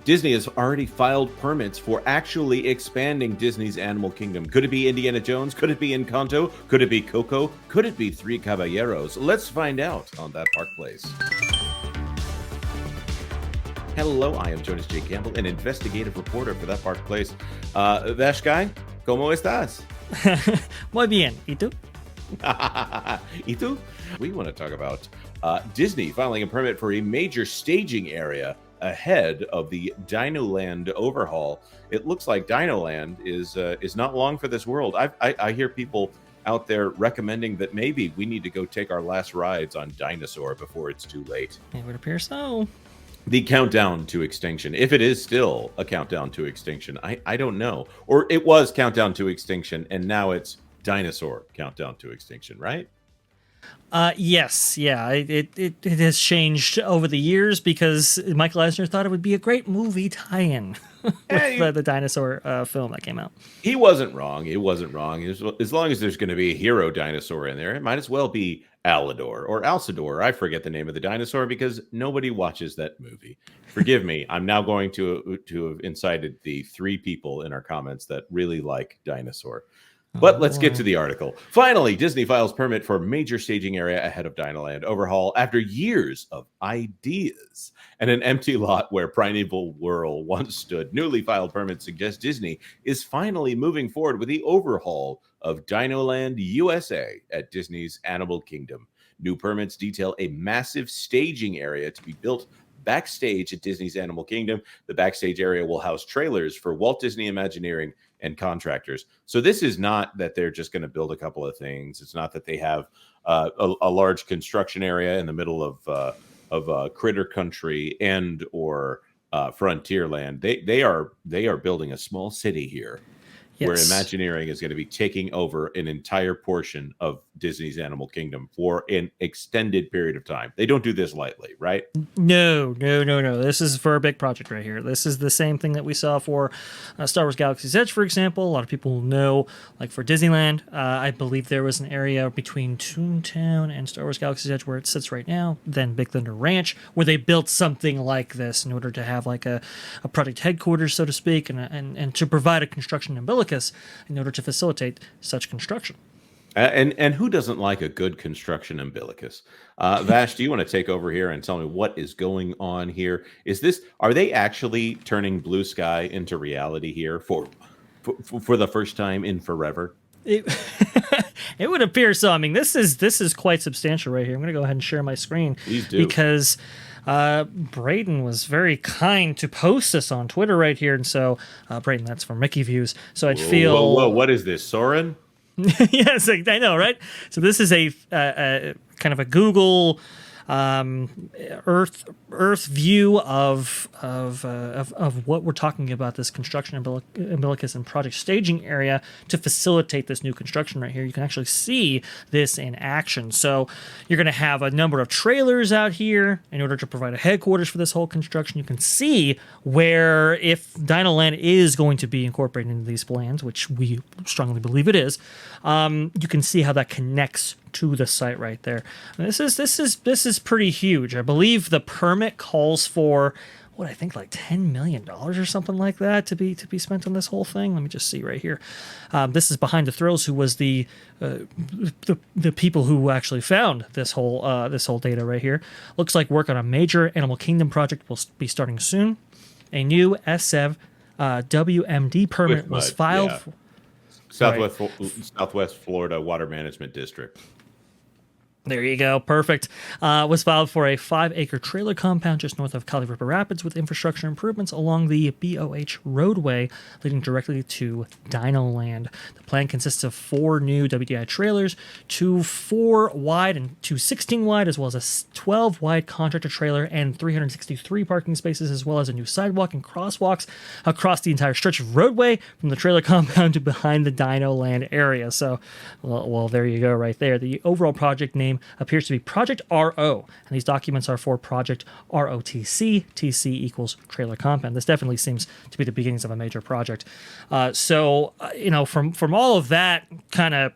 Disney has already filed permits for actually expanding Disney's Animal Kingdom. Could it be Indiana Jones? Could it be Encanto? Could it be Coco? Could it be Three Caballeros? Let's find out on That Park Place. Hello, I am Jonas J. Campbell, an investigative reporter for That Park Place. Vash Sky, ¿cómo estás? Muy bien. ¿Y tú? ¿Y tú? We want to talk about Disney filing a permit for a major staging area ahead of the Dinoland overhaul. It looks like Dinoland is not long for this world. I hear people out there recommending that maybe we need to go take our last rides on Dinosaur before it's too late. It would appear so. The countdown to extinction, if it is still a countdown to extinction, I don't know. Or it was countdown to extinction, and now it's Dinosaur countdown to extinction, right? Yes, yeah. It has changed over the years because Michael Eisner thought it would be a great movie tie-in with the Dinosaur film that came out. He wasn't wrong. It wasn't wrong. As long as there's going to be a hero dinosaur in there, it might as well be Alador or Alcidor. I forget the name of the dinosaur because nobody watches that movie. Forgive me. I'm now going to have incited the 3 people in our comments that really like Dinosaur. But let's get to the article. Finally, Disney files permit for major staging area ahead of Dinoland overhaul after years of ideas and an empty lot where Primeval Whirl once stood. Newly filed permits suggest Disney is finally moving forward with the overhaul of Dinoland USA at Disney's Animal Kingdom. New permits detail a massive staging area to be built backstage at Disney's Animal Kingdom. The backstage area will house trailers for Walt Disney Imagineering and contractors. So this is not that they're just going to build a couple of things. It's not that they have a large construction area in the middle of Critter Country and or Frontierland. They are building a small city here. Yes. Where Imagineering is going to be taking over an entire portion of Disney's Animal Kingdom for an extended period of time. They don't do this lightly, right? No. This is for a big project right here. This is the same thing that we saw for Star Wars Galaxy's Edge, for example. A lot of people know, like for Disneyland, I believe there was an area between Toontown and Star Wars Galaxy's Edge where it sits right now, then Big Thunder Ranch, where they built something like this in order to have like a project headquarters, so to speak, and to provide a construction umbilicus in order to facilitate such construction. And who doesn't like a good construction umbilicus? Vash, do you want to take over here and tell me what is going on here? Are they actually turning Blue Sky into reality here for the first time in forever? It would appear so. I mean, this is quite substantial right here. I'm going to go ahead and share my screen. Please do. Because Braden was very kind to post this on Twitter right here, and so Braden, that's for Mickey Views. So I'd feel. Whoa! What is this, Soren? Yes, I know, right? So this is a kind of a Google Earth view of what we're talking about, this construction umbilicus and project staging area to facilitate this new construction right here. You can actually see this in action. So you're going to have a number of trailers out here in order to provide a headquarters for this whole construction. You can see where, if Dinoland is going to be incorporated into these plans, which we strongly believe it is, you can see how that connects to the site right there. And this is pretty huge. I believe the permit calls for what I think like $10 million or something like that to be spent on this whole thing. Let me just see right here. This is Behind the Thrills, who was the people who actually found this whole data right here. Looks like work on a major Animal Kingdom project will be starting soon. A new SEV WMD permit was filed. Yeah. Southwest Florida Water Management District. There you go. Perfect. Was filed for a 5-acre trailer compound just north of Kali River Rapids with infrastructure improvements along the BOH roadway leading directly to Dinoland. The plan consists of 4 new WDI trailers, 2 4-wide and 2 16-wide, as well as a 12-wide contractor trailer and 363 parking spaces, as well as a new sidewalk and crosswalks across the entire stretch of roadway from the trailer compound to behind the Dinoland area. So, well, there you go right there. The overall project name appears to be Project RO, and these documents are for Project ROTC. TC equals trailer compound. This definitely seems to be the beginnings of a major project. From all of that kind of,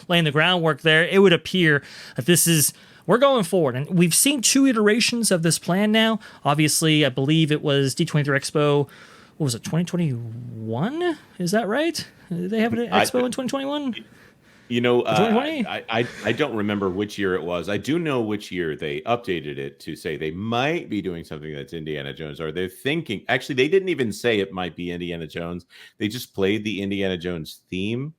laying the groundwork there, it would appear that this is we're going forward, and we've seen 2 iterations of this plan now. Obviously, I believe it was D23 Expo. What was it, 2021? Is that right? Did they have an I, expo in 2021? you know, Or 2020? I don't remember which year it was. I do know which year they updated it to say they might be doing something that's Indiana Jones, or they're thinking. Actually, they didn't even say it might be Indiana Jones. They just played the Indiana Jones theme.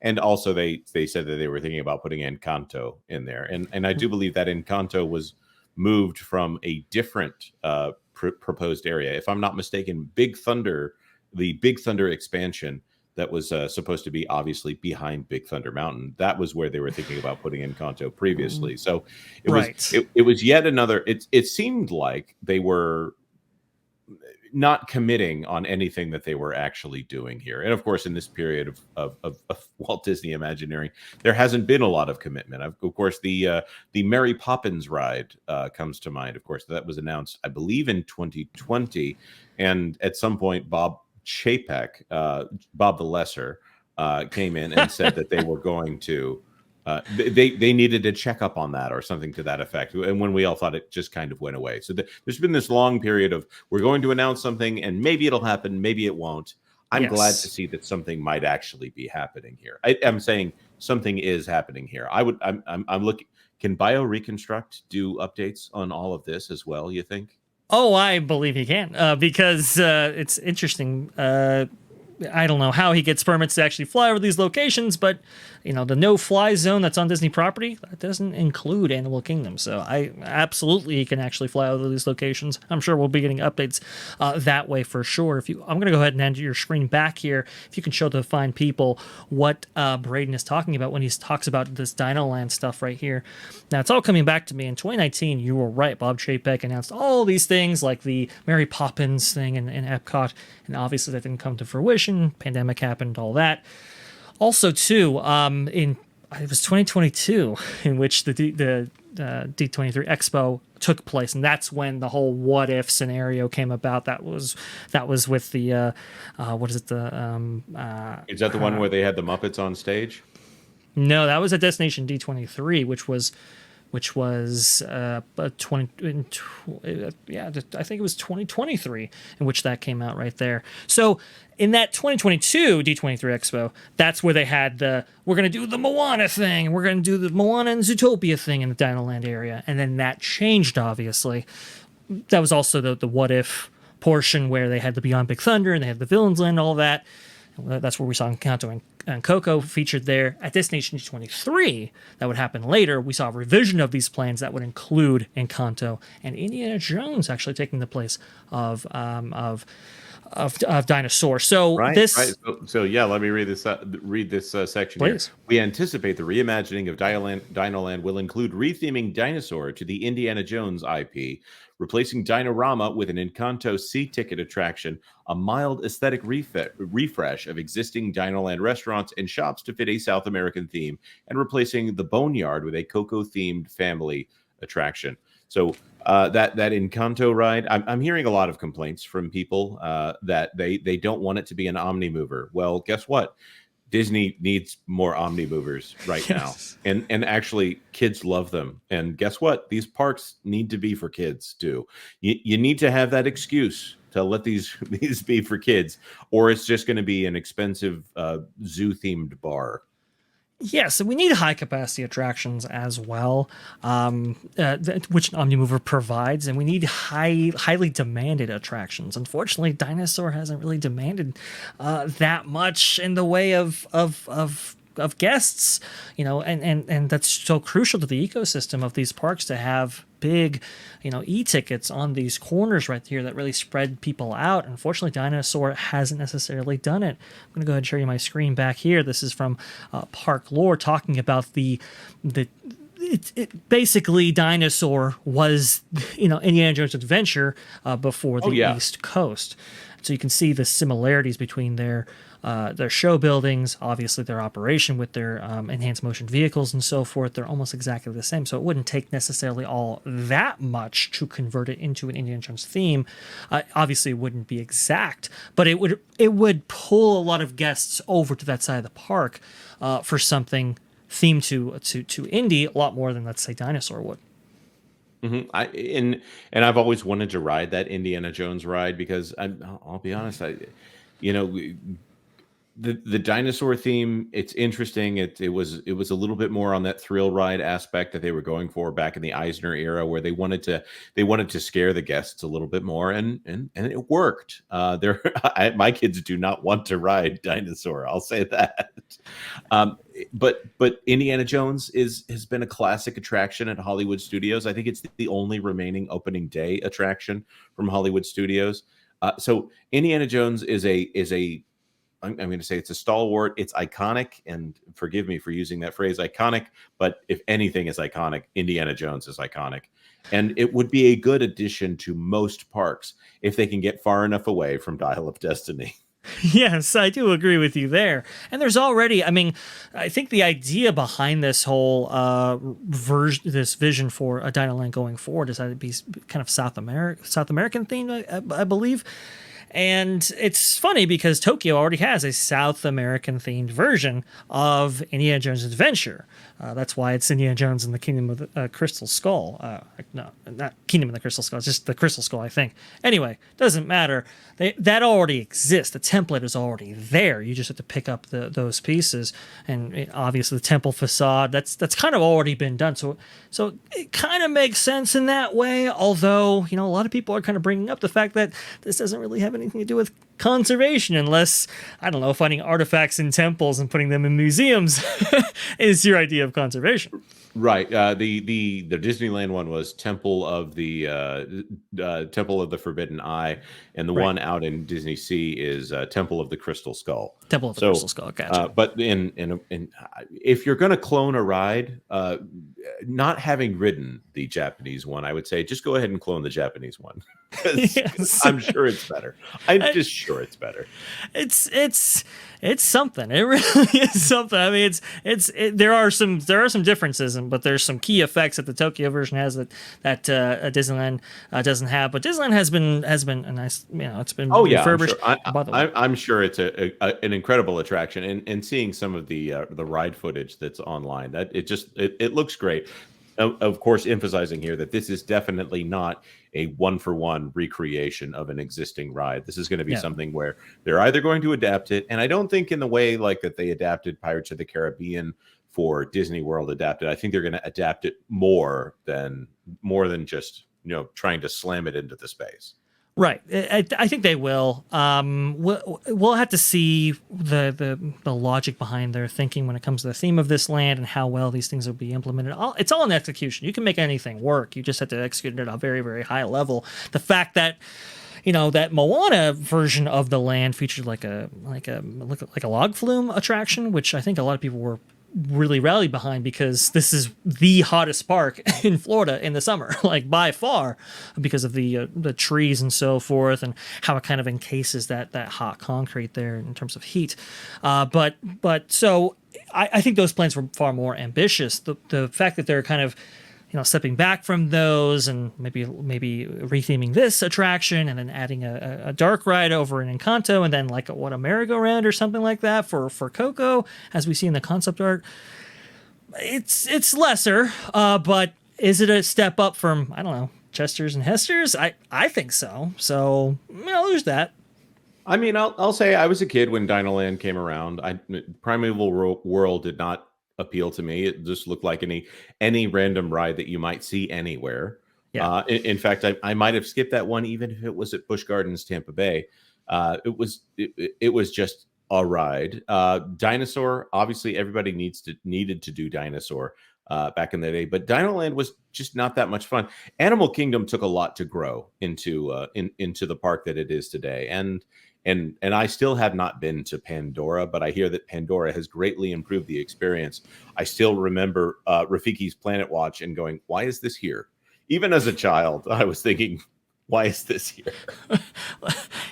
And also, they said that they were thinking about putting Encanto in there, and I do believe that Encanto was moved from a different proposed area. If I'm not mistaken, the Big Thunder expansion that was supposed to be obviously behind Big Thunder Mountain, that was where they were thinking about putting Encanto previously. So Right. it was yet another. It seemed like they were not committing on anything that they were actually doing here. And of course, in this period of Walt Disney Imagineering, there hasn't been a lot of commitment. Of course, the Mary Poppins ride comes to mind. Of course, that was announced, I believe, in 2020. And at some point, Bob Chapek, Bob the Lesser, came in and said that they were going to they needed to check up on that or something to that effect. And when we all thought it just kind of went away. So there's been this long period of we're going to announce something and maybe it'll happen, maybe it won't. I'm glad to Yes. see that something might actually be happening here. I'm saying something is happening here. I'm looking. Can BioReconstruct do updates on all of this as well, you think? Oh, I believe he can, because it's interesting. I don't know how he gets permits to actually fly over these locations, but the no-fly zone that's on Disney property, that doesn't include Animal Kingdom. So I absolutely he can actually fly over these locations. I'm sure we'll be getting updates that way for sure. I'm going to go ahead and hand your screen back here. If you can show the fine people what Braden is talking about when he talks about this Dino Land stuff right here. Now it's all coming back to me. In 2019, you were right. Bob Chapek announced all these things like the Mary Poppins thing in Epcot, and obviously that didn't come to fruition. Pandemic happened, all that. Also, too, it was 2022 in which the D23 Expo took place, and that's when the whole what if scenario came about. That was with the what is it, the Is that the one where they had the Muppets on stage? no, that was at Destination D23, which was 20 yeah, I think it was 2023 in which that came out right there. So in that 2022 D23 Expo, that's where they had we're going to do the Moana thing, and we're going to do the Moana and Zootopia thing in the Dino Land area, and then that changed, obviously. That was also the what if portion where they had the Beyond Big Thunder and they had the Villains Land, all that. That's where we saw Encanto and Coco featured there. At Destination 23, that would happen later. We saw a revision of these plans that would include Encanto and Indiana Jones actually taking the place of Dinosaur. So Right. this, So yeah, let me read this section here. please. We anticipate the reimagining of Dinoland will include retheming Dinosaur to the Indiana Jones IP, replacing Dinorama with an Encanto C-ticket attraction, a mild aesthetic refresh of existing Dinoland restaurants and shops to fit a South American theme, and replacing the Boneyard with a Coco-themed family attraction. So that Encanto ride, I'm hearing a lot of complaints from people that they don't want it to be an omni mover. Well, guess what? Disney needs more omni movers right now, and actually, kids love them. And guess what? These parks need to be for kids too. You need to have that excuse to let these be for kids, or it's just going to be an expensive zoo themed bar. Yeah, so we need high capacity attractions as well, which Omnimover provides, and we need highly demanded attractions. Unfortunately, Dinosaur hasn't really demanded that much in the way of guests, and that's so crucial to the ecosystem of these parks to have big, e-tickets on these corners right here that really spread people out. Unfortunately, Dinosaur hasn't necessarily done it. I'm going to go ahead and show you my screen back here. This is from Park Lore talking about basically Dinosaur was, Indiana Jones Adventure before the East Coast. So you can see the similarities between their show buildings, obviously their operation with their enhanced motion vehicles and so forth. They're almost exactly the same. So it wouldn't take necessarily all that much to convert it into an Indiana Jones theme. Obviously, it wouldn't be exact, but it would pull a lot of guests over to that side of the park for something theme to Indy a lot more than, let's say, Dinosaur would. And I've always wanted to ride that Indiana Jones ride because I'll be honest, you know, the dinosaur theme, it's interesting. It was a little bit more on that thrill ride aspect that they were going for back in the Eisner era, where they wanted to scare the guests a little bit more, and it worked. My kids do not want to ride Dinosaur, I'll say that. But Indiana Jones has been a classic attraction at Hollywood Studios. I think it's the only remaining opening day attraction from Hollywood Studios. So Indiana Jones is a I'm going to say it's a stalwart. It's iconic, and forgive me for using that phrase, iconic. But if anything is iconic, Indiana Jones is iconic, and it would be a good addition to most parks if they can get far enough away from Dial of Destiny. Yes, I do agree with you there. And there's already, I mean, I think the idea behind this whole this vision for a Dinoland going forward is that it be kind of South American themed, I believe. And it's funny because Tokyo already has a South American themed version of Indiana Jones Adventure. That's why it's Indiana Jones and the Kingdom of the Crystal Skull. No, not Kingdom of the Crystal Skull. It's just the Crystal Skull, I think. Anyway, doesn't matter. That already exists. The template is already there. You just have to pick up those pieces. And obviously the temple facade, that's kind of already been done. So it kind of makes sense in that way. Although, a lot of people are kind of bringing up the fact that this doesn't really have anything to do with conservation, unless, I don't know, finding artifacts in temples and putting them in museums is your idea of conservation. Right. The Disneyland one was Temple of the Forbidden Eye, and the Right. one out in Disney Sea is Temple of the Crystal Skull. Temple of the Crystal Skull, gotcha. But if you're going to clone a ride, not having ridden the Japanese one, I would say just go ahead and clone the Japanese one. 'Cause Yes. I'm sure it's better. I'm just sure it's better. It's something. It really is something. I mean, there are some differences, but there's some key effects that the Tokyo version has that Disneyland doesn't have. But Disneyland has been a nice, it's been refurbished. I'm sure it's an incredible attraction, and seeing some of the ride footage that's online, that it looks great. Of course, emphasizing here that this is definitely not a one-for-one recreation of an existing ride. This is going to be something where they're either going to adapt it, and I don't think in the way like that they adapted Pirates of the Caribbean for Disney World adapted. I think they're going to adapt it more than just trying to slam it into the space. Right. I think they will. We'll have to see the logic behind their thinking when it comes to the theme of this land and how well these things will be implemented. It's all in execution. You can make anything work. You just have to execute it at a very, very high level. The fact that that Moana version of the land featured like a log flume attraction, which I think a lot of people were really rallied behind because this is the hottest park in Florida in the summer, like by far, because of the trees and so forth, and how it kind of encases that hot concrete there in terms of heat. But so I think those plans were far more ambitious. The fact that they're kind of stepping back from those and maybe retheming this attraction and then adding a dark ride over in Encanto and then like a merry-go-round or something like that for Coco, as we see in the concept art. It's lesser, but is it a step up from, I don't know, Chester's and Hester's? I think so. So, there's that. I mean, I'll say I was a kid when Dinoland came around. Primeval World did not appeal to me. It just looked like any random ride that you might see anywhere. Yeah. In fact, I might have skipped that one even if it was at Busch Gardens, Tampa Bay. It was just a ride. Dinosaur, obviously, everybody needed to do Dinosaur back in the day, but Dinoland was just not that much fun. Animal Kingdom took a lot to grow into the park that it is today, and I still have not been to Pandora, but I hear that Pandora has greatly improved the experience. I still remember Rafiki's Planet Watch and going, "Why is this here?" Even as a child, I was thinking, "Why is this here?"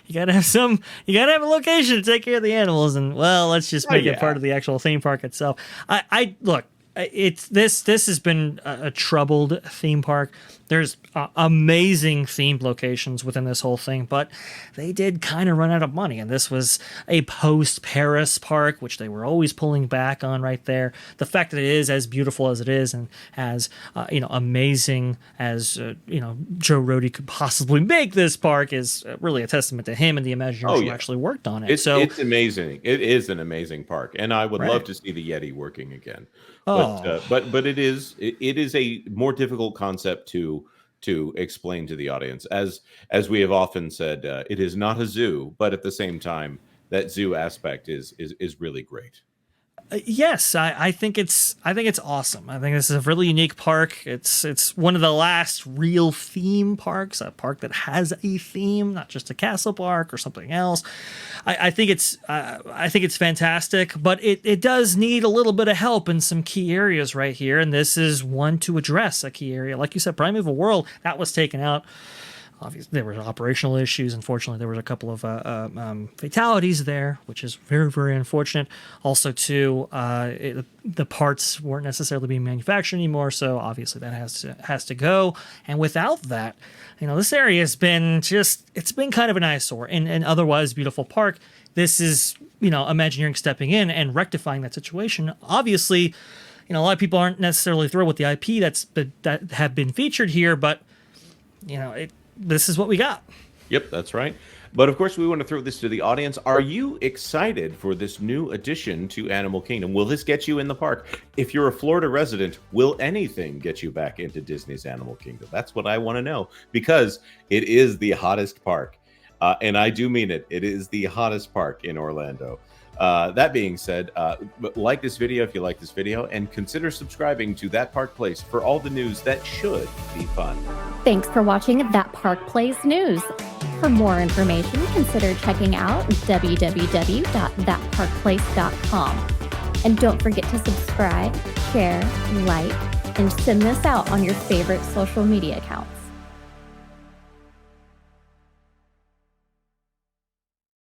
You gotta have a location to take care of the animals, and let's just make it part of the actual theme park itself. I look. This has been a troubled theme park. There's amazing themed locations within this whole thing, but they did kind of run out of money. And this was a post-Paris park, which they were always pulling back on right there. The fact that it is as beautiful as it is and as amazing as Joe Rohde could possibly make this park is really a testament to him and the Imagineers who actually worked on it. It's amazing. It is an amazing park, and I would love to see the Yeti working again. But it is a more difficult concept to explain to the audience. As we have often said, it is not a zoo, but at the same time, that zoo aspect is really great. Yes, I think it's awesome. I think this is a really unique park. It's one of the last real theme parks, a park that has a theme, not just a castle park or something else. I think it's fantastic, but it does need a little bit of help in some key areas right here, and this is one to address a key area. Like you said, Primeval World, that was taken out. Obviously, there were operational issues. Unfortunately, there was a couple of fatalities there, which is very, very unfortunate. Also, too, the parts weren't necessarily being manufactured anymore, so obviously that has to go. And without that, this area has been it's been kind of an eyesore in an otherwise beautiful park. This is, Imagineering stepping in and rectifying that situation. Obviously, a lot of people aren't necessarily thrilled with the IP that have been featured here, but this is what we got. Yep, that's right. But of course, we want to throw this to the audience. Are you excited for this new addition to Animal Kingdom? Will this get you in the park? If you're a Florida resident, will anything get you back into Disney's Animal Kingdom? That's what I want to know, because it is the hottest park. And I do mean it. It is the hottest park in Orlando. That being said, like this video if you like this video, and consider subscribing to That Park Place for all the news that should be fun. Thanks for watching That Park Place News. For more information, consider checking out www.thatparkplace.com. And don't forget to subscribe, share, like, and send this out on your favorite social media accounts.